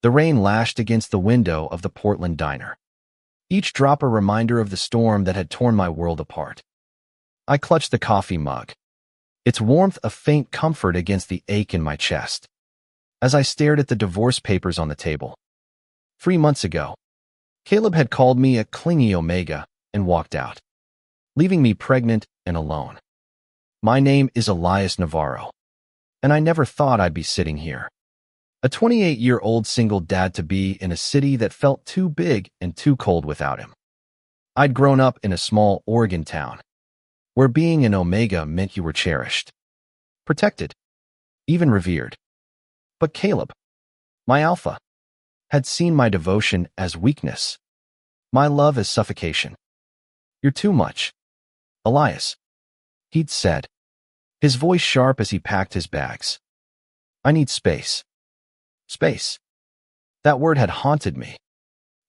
The rain lashed against the window of the Portland diner, each drop a reminder of the storm that had torn my world apart. I clutched the coffee mug, its warmth a faint comfort against the ache in my chest, as I stared at the divorce papers on the table. 3 months ago, Caleb had called me a clingy omega and walked out, leaving me pregnant and alone. My name is Elias Navarro, and I never thought I'd be sitting here, a 28-year-old single dad-to-be in a city that felt too big and too cold without him. I'd grown up in a small Oregon town, where being an omega meant you were cherished, protected, even revered. But Caleb, my alpha, had seen my devotion as weakness, my love as suffocation. "You're too much, Elias," he'd said, his voice sharp as he packed his bags. "I need space." Space. That word had haunted me,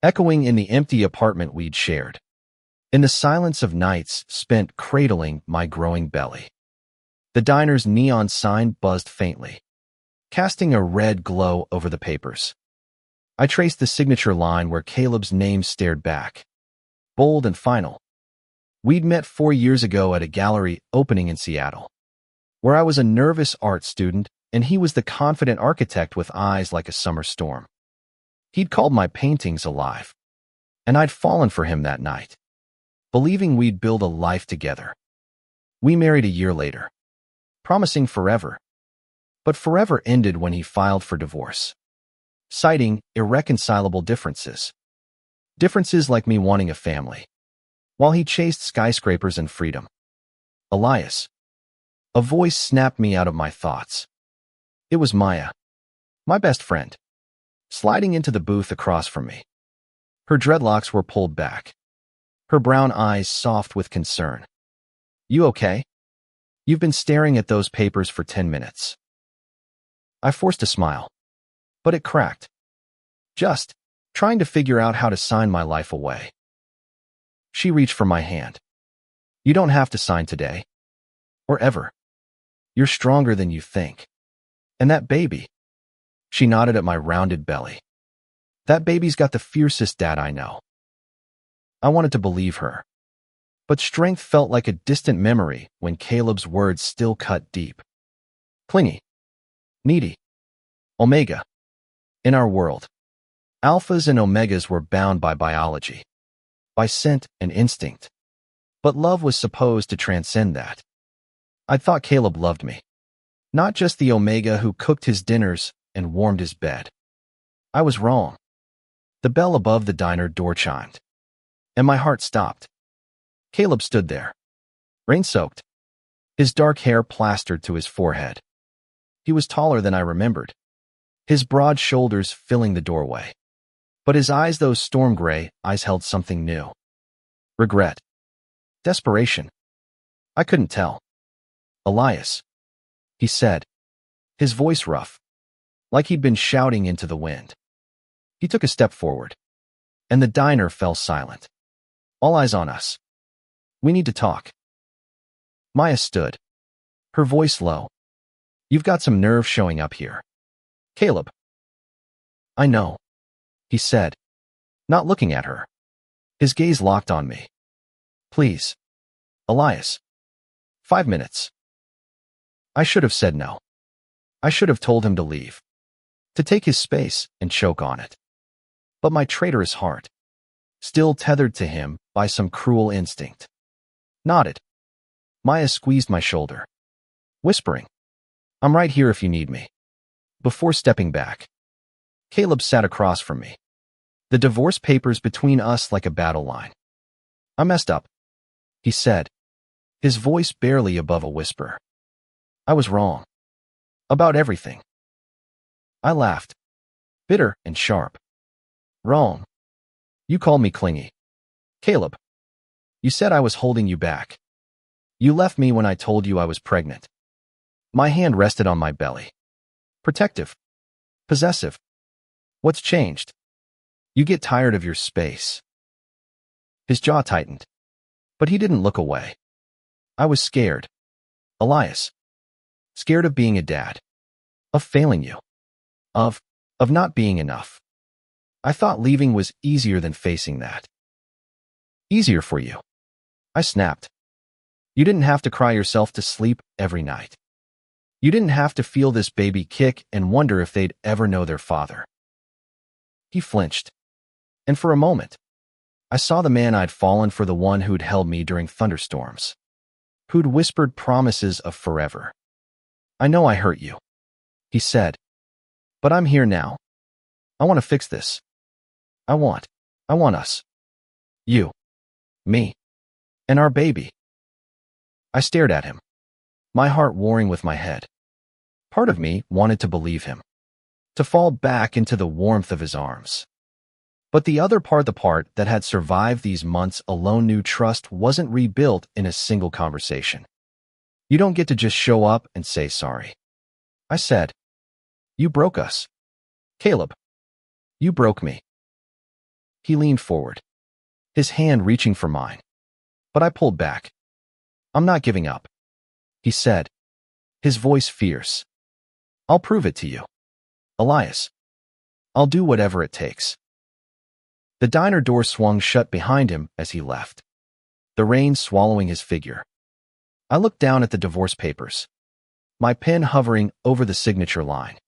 echoing in the empty apartment we'd shared, in the silence of nights spent cradling my growing belly. The diner's neon sign buzzed faintly, casting a red glow over the papers. I traced the signature line where Caleb's name stared back, bold and final. We'd met 4 years ago at a gallery opening in Seattle, where I was a nervous art student and he was the confident architect with eyes like a summer storm. He'd called my paintings alive, and I'd fallen for him that night, believing we'd build a life together. We married a year later, promising forever. But forever ended when he filed for divorce, citing irreconcilable differences. Differences like me wanting a family, while he chased skyscrapers and freedom. "Elias." A voice snapped me out of my thoughts. It was Maya, my best friend, sliding into the booth across from me. Her dreadlocks were pulled back, her brown eyes soft with concern. "You okay? You've been staring at those papers for 10 minutes. I forced a smile, but it cracked. "Just trying to figure out how to sign my life away." She reached for my hand. "You don't have to sign today, or ever. You're stronger than you think. And that baby," she nodded at my rounded belly, "that baby's got the fiercest dad I know." I wanted to believe her, but strength felt like a distant memory when Caleb's words still cut deep. "Clingy, needy, omega." In our world, alphas and omegas were bound by biology, by scent and instinct. But love was supposed to transcend that. I thought Caleb loved me, not just the omega who cooked his dinners and warmed his bed. I was wrong. The bell above the diner door chimed, and my heart stopped. Caleb stood there, rain-soaked, his dark hair plastered to his forehead. He was taller than I remembered, his broad shoulders filling the doorway. But his eyes, those storm gray eyes, held something new. Regret. Desperation. I couldn't tell. "Elias," he said, his voice rough, like he'd been shouting into the wind. He took a step forward, and the diner fell silent. All eyes on us. "We need to talk." Maya stood, her voice low. "You've got some nerve showing up here, Caleb." "I know," he said, not looking at her. His gaze locked on me. "Please, Elias. 5 minutes." I should have said no. I should have told him to leave, to take his space and choke on it. But my traitorous heart, still tethered to him by some cruel instinct, nodded. Maya squeezed my shoulder, whispering, "I'm right here if you need me." Before stepping back, Caleb sat across from me, the divorce papers between us like a battle line. "I messed up," he said, his voice barely above a whisper. "I was wrong. About everything." I laughed, bitter and sharp. "Wrong? You called me clingy. Caleb, you said I was holding you back. You left me when I told you I was pregnant." My hand rested on my belly. "Protective. Possessive. What's changed? You get tired of your space." His jaw tightened, but he didn't look away. "I was scared, Elias. Scared of being a dad. Of failing you. Of of not being enough. I thought leaving was easier than facing that. Easier for you, I snapped. You didn't have to cry yourself to sleep every night. You didn't have to feel this baby kick and wonder if they'd ever know their father. He flinched, and for a moment, I saw the man I'd fallen for, the one who'd held me during thunderstorms, who'd whispered promises of forever. I know I hurt you, he said, but I'm here now. I want to fix this. I want us. You, me, and our baby. I stared at him, my heart warring with my head. Part of me wanted to believe him, to fall back into the warmth of his arms. But the other part, the part that had survived these months alone, knew trust wasn't rebuilt in a single conversation. You don't get to just show up and say sorry. I said, you broke us. Caleb, you broke me. He leaned forward, his hand reaching for mine, but I pulled back. I'm not giving up, he said, his voice fierce. I'll prove it to you, Elias. I'll do whatever it takes. The diner door swung shut behind him as he left, the rain swallowing his figure. I looked down at the divorce papers, my pen hovering over the signature line.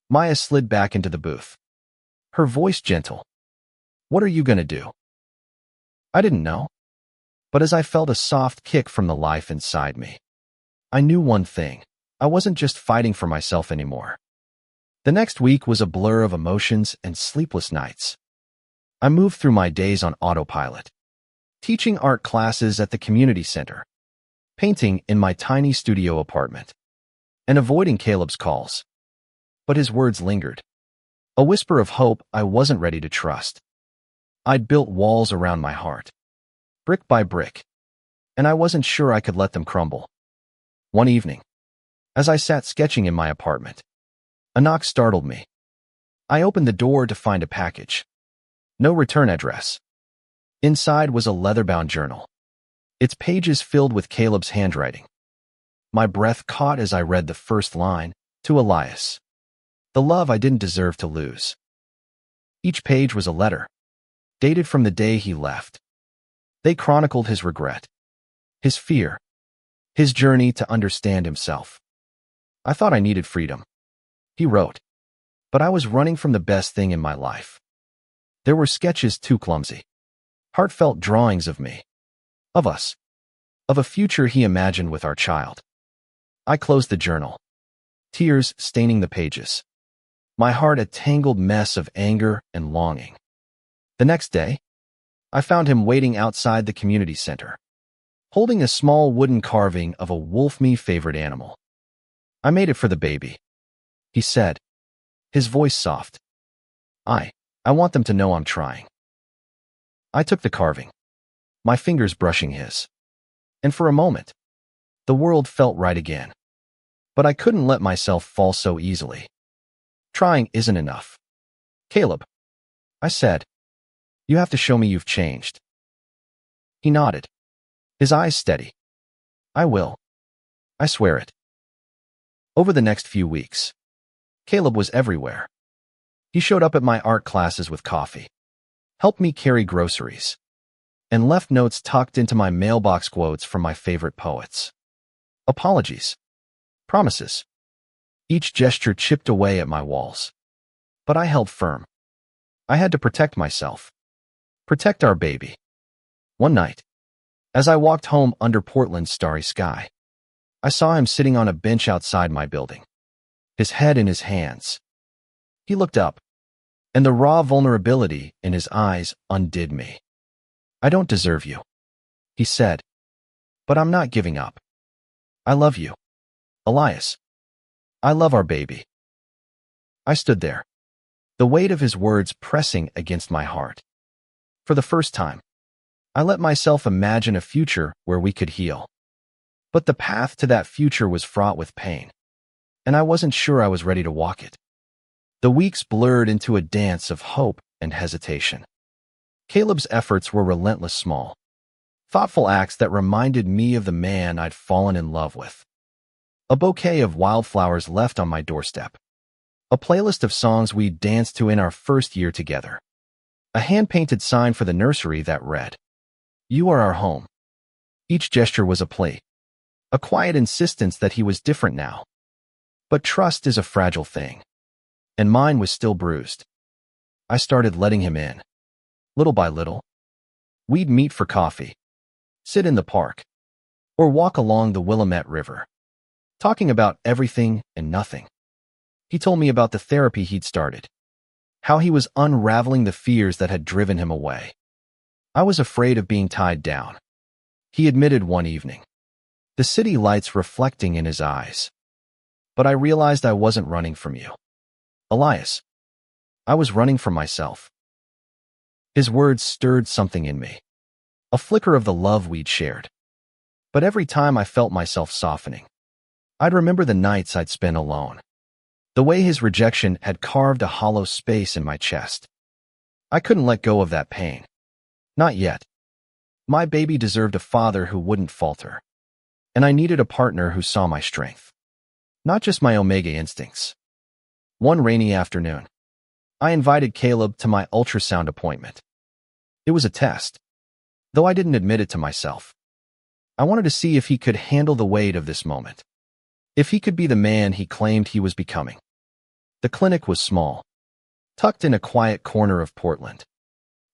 Maya slid back into the booth, her voice gentle. What are you going to do? I didn't know, but as I felt a soft kick from the life inside me, I knew one thing. I wasn't just fighting for myself anymore. The next week was a blur of emotions and sleepless nights. I moved through my days on autopilot, teaching art classes at the community center, painting in my tiny studio apartment, and avoiding Caleb's calls. But his words lingered, a whisper of hope I wasn't ready to trust. I'd built walls around my heart, brick by brick, and I wasn't sure I could let them crumble. One evening, as I sat sketching in my apartment, a knock startled me. I opened the door to find a package. No return address. Inside was a leather-bound journal, its pages filled with Caleb's handwriting. My breath caught as I read the first line, to Elias, the love I didn't deserve to lose. Each page was a letter, dated from the day he left. They chronicled his regret, his fear, his journey to understand himself. I thought I needed freedom, he wrote, but I was running from the best thing in my life. There were sketches too clumsy, heartfelt drawings of me, of us, of a future he imagined with our child. I closed the journal, tears staining the pages, my heart a tangled mess of anger and longing. The next day, I found him waiting outside the community center, holding a small wooden carving of a wolf, my favorite animal. I made it for the baby, he said, his voice soft. I want them to know I'm trying. I took the carving, my fingers brushing his, and for a moment, the world felt right again. But I couldn't let myself fall so easily. Trying isn't enough. Caleb, I said, you have to show me you've changed. He nodded, his eyes steady. I will. I swear it. Over the next few weeks, Caleb was everywhere. He showed up at my art classes with coffee, helped me carry groceries, and left notes tucked into my mailbox, quotes from my favorite poets. Apologies. Promises. Each gesture chipped away at my walls. But I held firm. I had to protect myself. Protect our baby. One night, as I walked home under Portland's starry sky, I saw him sitting on a bench outside my building, his head in his hands. He looked up, and the raw vulnerability in his eyes undid me. I don't deserve you, he said, but I'm not giving up. I love you, Elias. I love our baby. I stood there, the weight of his words pressing against my heart. For the first time, I let myself imagine a future where we could heal. But the path to that future was fraught with pain, and I wasn't sure I was ready to walk it. The weeks blurred into a dance of hope and hesitation. Caleb's efforts were relentless, small, thoughtful acts that reminded me of the man I'd fallen in love with. A bouquet of wildflowers left on my doorstep, A playlist of songs we danced to in our first year together. A hand-painted sign for the nursery that read, "You are our home." Each gesture was a plea, a quiet insistence that he was different now. But trust is a fragile thing, and mine was still bruised. I started letting him in. Little by little. We'd meet for coffee, sit in the park, or walk along the Willamette River, talking about everything and nothing. He told me about the therapy he'd started, how he was unraveling the fears that had driven him away. I was afraid of being tied down. He admitted one evening, the city lights reflecting in his eyes. But I realized I wasn't running from you, Elias. I was running from myself. His words stirred something in me, a flicker of the love we'd shared. But every time I felt myself softening, I'd remember the nights I'd spent alone, the way his rejection had carved a hollow space in my chest. I couldn't let go of that pain. Not yet. My baby deserved a father who wouldn't falter, and I needed a partner who saw my strength, not just my omega instincts. One rainy afternoon, I invited Caleb to my ultrasound appointment. It was a test, though I didn't admit it to myself. I wanted to see if he could handle the weight of this moment, if he could be the man he claimed he was becoming. The clinic was small, tucked in a quiet corner of Portland,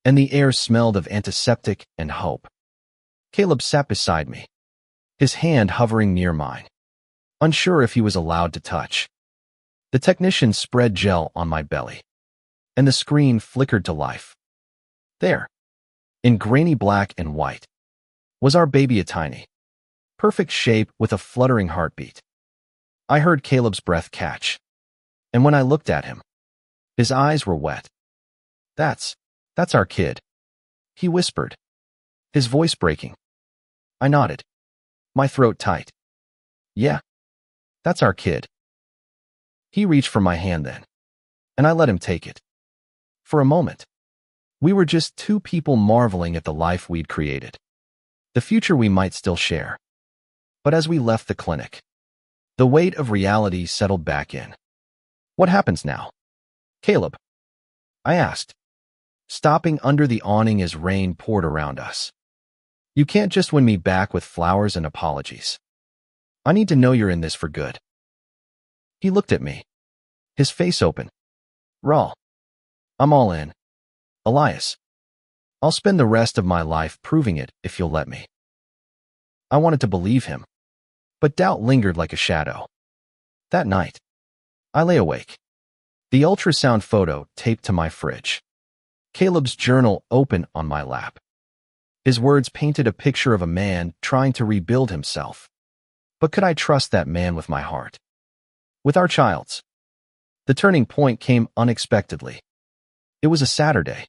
and the air smelled of antiseptic and hope. Caleb sat beside me, his hand hovering near mine, unsure if he was allowed to touch. The technician spread gel on my belly, and the screen flickered to life. There, in grainy black and white, was our baby, a tiny, perfect shape with a fluttering heartbeat. I heard Caleb's breath catch, and when I looked at him, his eyes were wet. That's our kid," he whispered, his voice breaking. I nodded, my throat tight. "Yeah, that's our kid." He reached for my hand then, and I let him take it. For a moment, we were just two people marveling at the life we'd created, the future we might still share. But as we left the clinic, the weight of reality settled back in. "What happens now, Caleb?" I asked, stopping under the awning as rain poured around us. "You can't just win me back with flowers and apologies. I need to know you're in this for good." He looked at me, his face open. "Raw. I'm all in, Elias. I'll spend the rest of my life proving it if you'll let me." I wanted to believe him, but doubt lingered like a shadow. That night, I lay awake, the ultrasound photo taped to my fridge, Caleb's journal open on my lap. His words painted a picture of a man trying to rebuild himself. But could I trust that man with my heart? With our child's? The turning point came unexpectedly. It was a Saturday,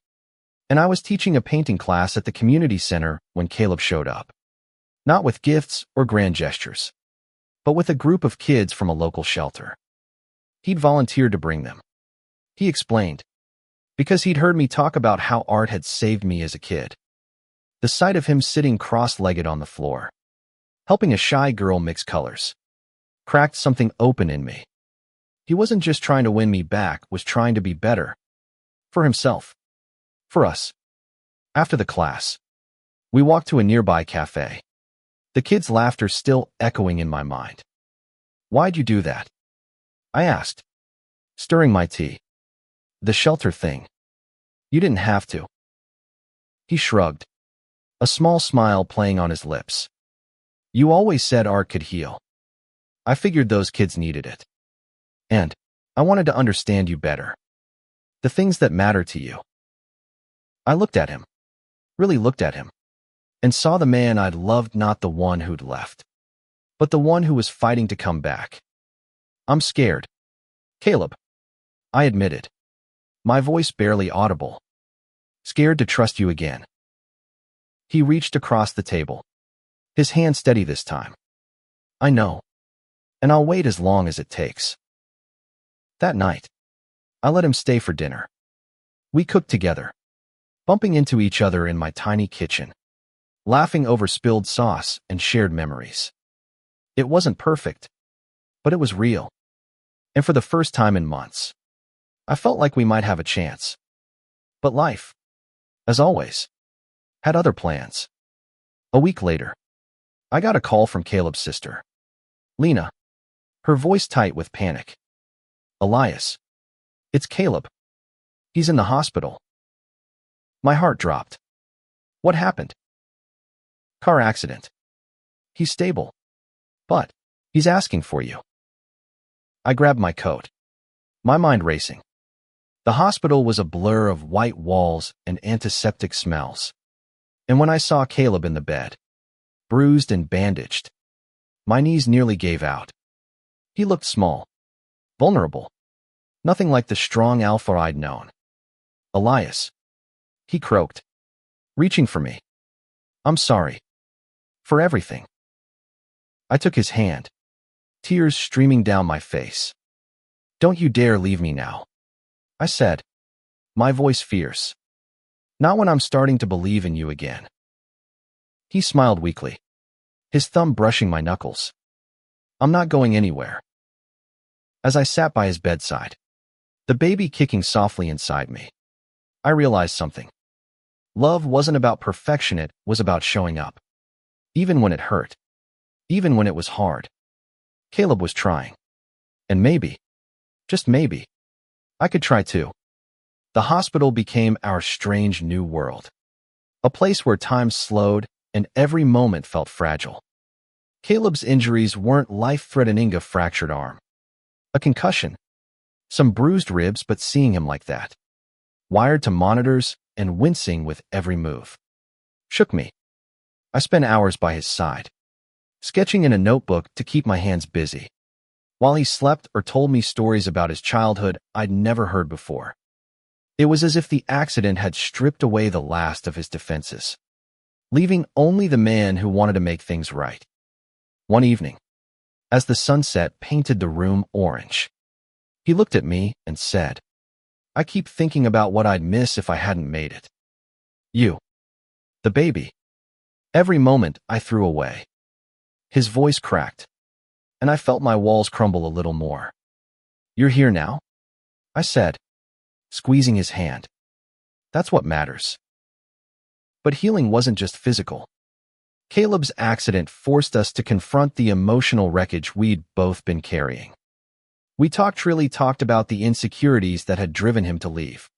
and I was teaching a painting class at the community center when Caleb showed up. Not with gifts or grand gestures, but with a group of kids from a local shelter. He'd volunteered to bring them. He explained, because he'd heard me talk about how art had saved me as a kid. The sight of him sitting cross-legged on the floor, helping a shy girl mix colors, cracked something open in me. He wasn't just trying to win me back, was trying to be better. For himself. For us. After the class, we walked to a nearby cafe, the kids' laughter still echoing in my mind. "Why'd you do that?" I asked, stirring my tea. "The shelter thing. You didn't have to." He shrugged, a small smile playing on his lips. "You always said art could heal. I figured those kids needed it. And I wanted to understand you better. The things that matter to you." I looked at him, really looked at him, and saw the man I'd loved, not the one who'd left, but the one who was fighting to come back. "I'm scared, Caleb," I admitted, my voice barely audible. "Scared to trust you again." He reached across the table, his hand steady this time. "I know, and I'll wait as long as it takes." That night, I let him stay for dinner. We cooked together, bumping into each other in my tiny kitchen, laughing over spilled sauce and shared memories. It wasn't perfect, but it was real. And for the first time in months, I felt like we might have a chance. But life, as always, had other plans. A week later, I got a call from Caleb's sister, Lena, her voice tight with panic. Elias, it's Caleb. He's in the hospital. My heart dropped. What happened? Car accident. He's stable. But he's asking for you. I grabbed my coat, my mind racing. The hospital was a blur of white walls and antiseptic smells. And when I saw Caleb in the bed, bruised and bandaged, my knees nearly gave out. He looked small, vulnerable, nothing like the strong alpha I'd known. Elias, he croaked, reaching for me. I'm sorry. For everything. I took his hand, tears streaming down my face. Don't you dare leave me now, I said, my voice fierce. Not when I'm starting to believe in you again. He smiled weakly, his thumb brushing my knuckles. I'm not going anywhere. As I sat by his bedside, the baby kicking softly inside me, I realized something. Love wasn't about perfection, it was about showing up. Even when it hurt. Even when it was hard. Caleb was trying. And maybe, just maybe, I could try too. The hospital became our strange new world. A place where time slowed and every moment felt fragile. Caleb's injuries weren't life-threatening, a fractured arm, a concussion, some bruised ribs, but seeing him like that, wired to monitors and wincing with every move, shook me. I spent hours by his side, sketching in a notebook to keep my hands busy, while he slept or told me stories about his childhood I'd never heard before. It was as if the accident had stripped away the last of his defenses, leaving only the man who wanted to make things right. One evening, as the sunset painted the room orange, he looked at me and said, I keep thinking about what I'd miss if I hadn't made it. You. The baby. Every moment I threw away. His voice cracked, and I felt my walls crumble a little more. You're here now? I said, squeezing his hand. That's what matters. But healing wasn't just physical. Caleb's accident forced us to confront the emotional wreckage we'd both been carrying. We really talked about the insecurities that had driven him to leave.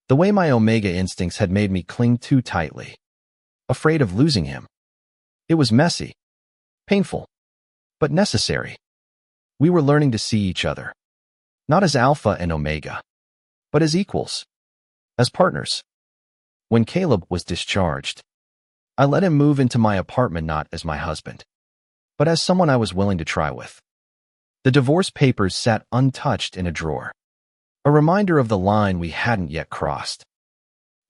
The way my omega instincts had made me cling too tightly, afraid of losing him. It was messy, painful, but necessary. We were learning to see each other, not as alpha and omega, but as equals, as partners. When Caleb was discharged, I let him move into my apartment not as my husband, but as someone I was willing to try with. The divorce papers sat untouched in a drawer, a reminder of the line we hadn't yet crossed.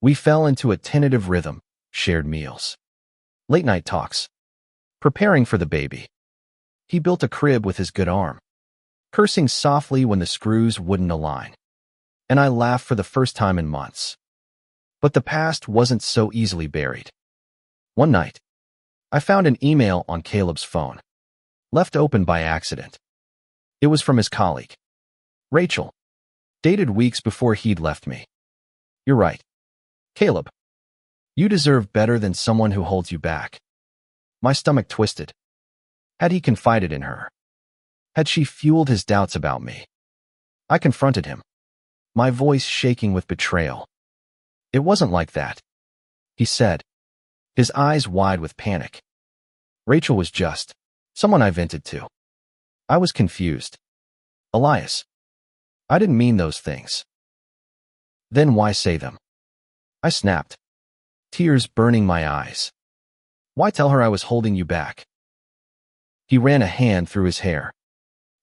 We fell into a tentative rhythm, shared meals, late-night talks, preparing for the baby. He built a crib with his good arm, cursing softly when the screws wouldn't align, and I laughed for the first time in months. But the past wasn't so easily buried. One night, I found an email on Caleb's phone, left open by accident. It was from his colleague, Rachel, dated weeks before he'd left me. You're right, Caleb. You deserve better than someone who holds you back. My stomach twisted. Had he confided in her? Had she fueled his doubts about me? I confronted him, my voice shaking with betrayal. It wasn't like that, he said, his eyes wide with panic. Rachel was just someone I vented to. I was confused. Elias, I didn't mean those things. Then why say them? I snapped, tears burning my eyes. Why tell her I was holding you back? He ran a hand through his hair.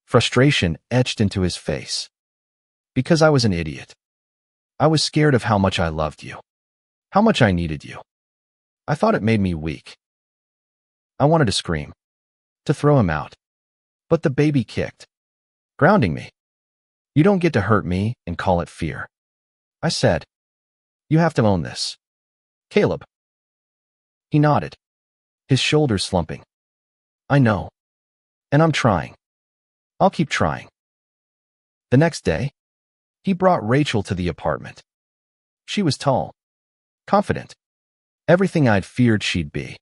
Frustration etched into his face. Because I was an idiot. I was scared of how much I loved you, how much I needed you. I thought it made me weak. I wanted to scream, to throw him out. But the baby kicked, grounding me. You don't get to hurt me and call it fear. I said, you have to own this. Caleb. He nodded, his shoulders slumping. I know. And I'm trying. I'll keep trying. The next day, He brought Rachel to the apartment. She was tall, confident, everything I'd feared she'd be.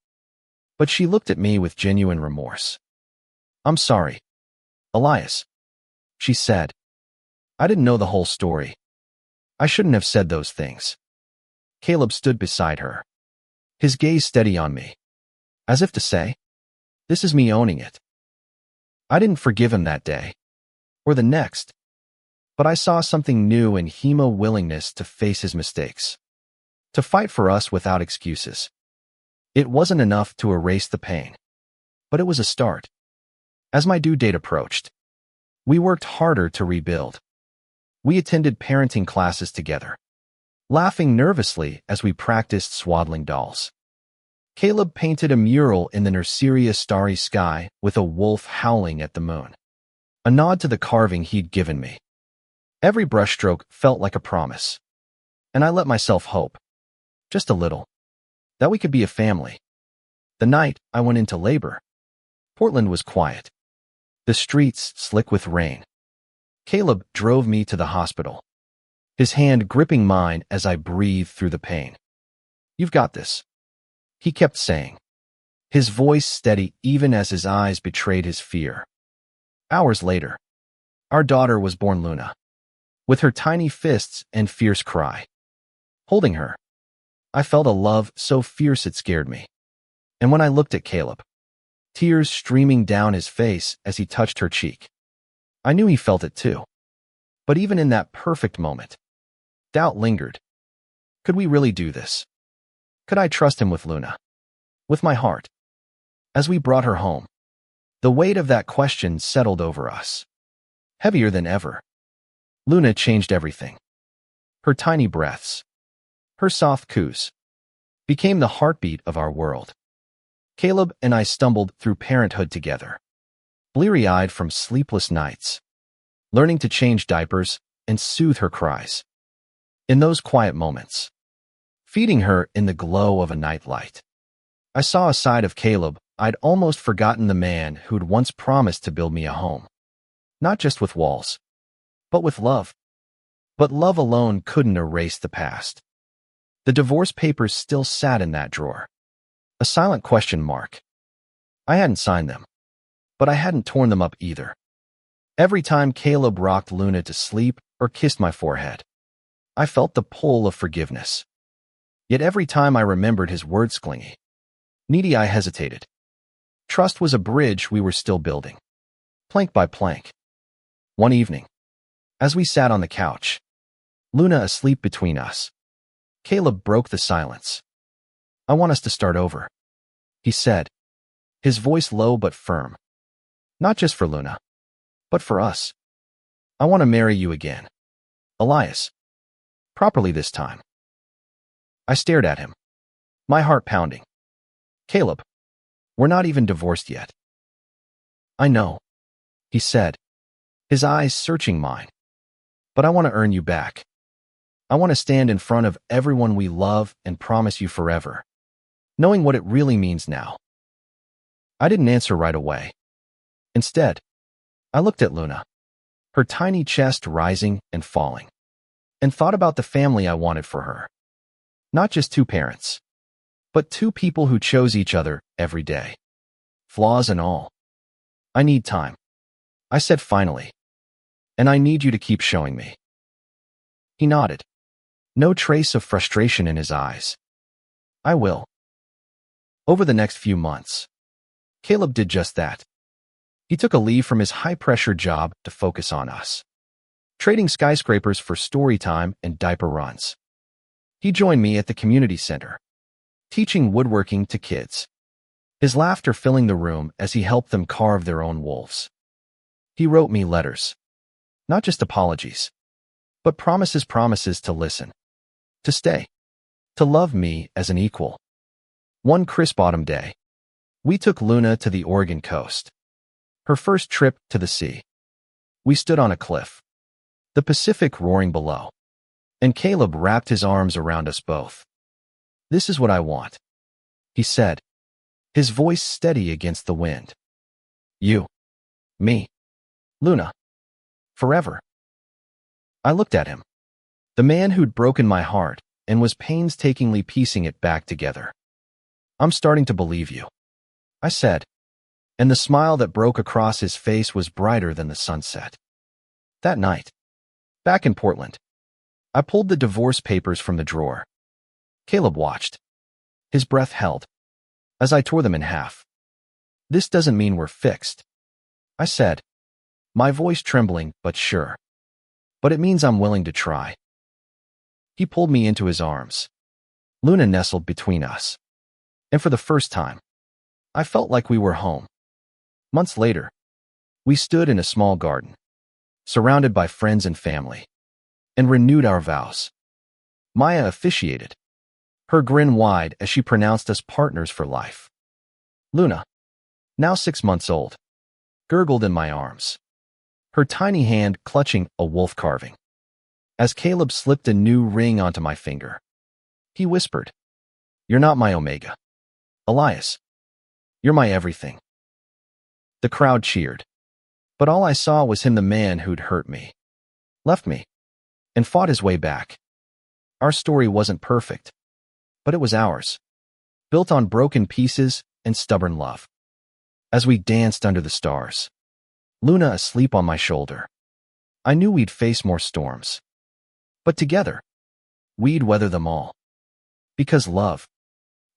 But she looked at me with genuine remorse. "I'm sorry, Elias," she said. "I didn't know the whole story. I shouldn't have said those things." Caleb stood beside her, his gaze steady on me, as if to say, "This is me owning it." I didn't forgive him that day, or the next, but I saw something new in Himo's willingness to face his mistakes, to fight for us without excuses. It wasn't enough to erase the pain, but it was a start. As my due date approached, we worked harder to rebuild. We attended parenting classes together, laughing nervously as we practiced swaddling dolls. Caleb painted a mural in the nursery's starry sky with a wolf howling at the moon, a nod to the carving he'd given me. Every brushstroke felt like a promise, and I let myself hope, just a little, that we could be a family. The night I went into labor, Portland was quiet, the streets slick with rain. Caleb drove me to the hospital, his hand gripping mine as I breathed through the pain. "You've got this," he kept saying, his voice steady even as his eyes betrayed his fear. Hours later, our daughter was born, Luna, with her tiny fists and fierce cry. Holding her, I felt a love so fierce it scared me. And when I looked at Caleb, tears streaming down his face as he touched her cheek, I knew he felt it too. But even in that perfect moment, doubt lingered. Could we really do this? Could I trust him with Luna? With my heart? As we brought her home, the weight of that question settled over us, heavier than ever. Luna changed everything. Her tiny breaths, her soft coos, became the heartbeat of our world. Caleb and I stumbled through parenthood together, bleary-eyed from sleepless nights, learning to change diapers and soothe her cries. In those quiet moments, feeding her in the glow of a nightlight, I saw a side of Caleb I'd almost forgotten, the man who'd once promised to build me a home. Not just with walls, but with love. But love alone couldn't erase the past. The divorce papers still sat in that drawer, a silent question mark. I hadn't signed them, but I hadn't torn them up either. Every time Caleb rocked Luna to sleep or kissed my forehead, I felt the pull of forgiveness. Yet every time I remembered his words, Clingy, needy, I hesitated. Trust was a bridge we were still building, plank by plank. One evening, as we sat on the couch, Luna asleep between us, Caleb broke the silence. "I want us to start over," he said, his voice low but firm. "Not just for Luna, but for us. I want to marry you again, Elias. Properly this time." I stared at him, my heart pounding. "Caleb, we're not even divorced yet." "I know," he said, his eyes searching mine. "But I want to earn you back. I want to stand in front of everyone we love and promise you forever, knowing what it really means now." I didn't answer right away. Instead, I looked at Luna, her tiny chest rising and falling, and thought about the family I wanted for her. Not just two parents, but two people who chose each other every day, flaws and all. "I need time," I said finally, "and I need you to keep showing me." He nodded, no trace of frustration in his eyes. "I will." Over the next few months, Caleb did just that. He took a leave from his high-pressure job to focus on us, trading skyscrapers for story time and diaper runs. He joined me at the community center, teaching woodworking to kids, his laughter filling the room as he helped them carve their own wolves. He wrote me letters, not just apologies, but promises to listen, to stay, to love me as an equal. One crisp autumn day, we took Luna to the Oregon coast, her first trip to the sea. We stood on a cliff, the Pacific roaring below, and Caleb wrapped his arms around us both. "This is what I want," he said, his voice steady against the wind. "You, me, Luna, forever." I looked at him, the man who'd broken my heart and was painstakingly piecing it back together. "I'm starting to believe you," I said, and the smile that broke across his face was brighter than the sunset. That night, back in Portland, I pulled the divorce papers from the drawer. Caleb watched, his breath held, as I tore them in half. "This doesn't mean we're fixed," I said, my voice trembling but sure. "But it means I'm willing to try." He pulled me into his arms. Luna nestled between us. And for the first time, I felt like we were home. Months later, we stood in a small garden, surrounded by friends and family, and renewed our vows. Maya officiated, her grin wide as she pronounced us partners for life. Luna, now 6 months old, gurgled in my arms, her tiny hand clutching a wolf carving. As Caleb slipped a new ring onto my finger, he whispered, "You're not my Omega, Elias. You're my everything." The crowd cheered, but all I saw was him, the man who'd hurt me, left me, and fought his way back. Our story wasn't perfect, but it was ours, built on broken pieces and stubborn love. As we danced under the stars, Luna asleep on my shoulder, I knew we'd face more storms. But together, we'd weather them all. Because love,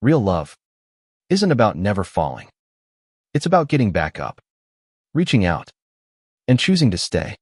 real love, isn't about never falling. It's about getting back up, reaching out, and choosing to stay.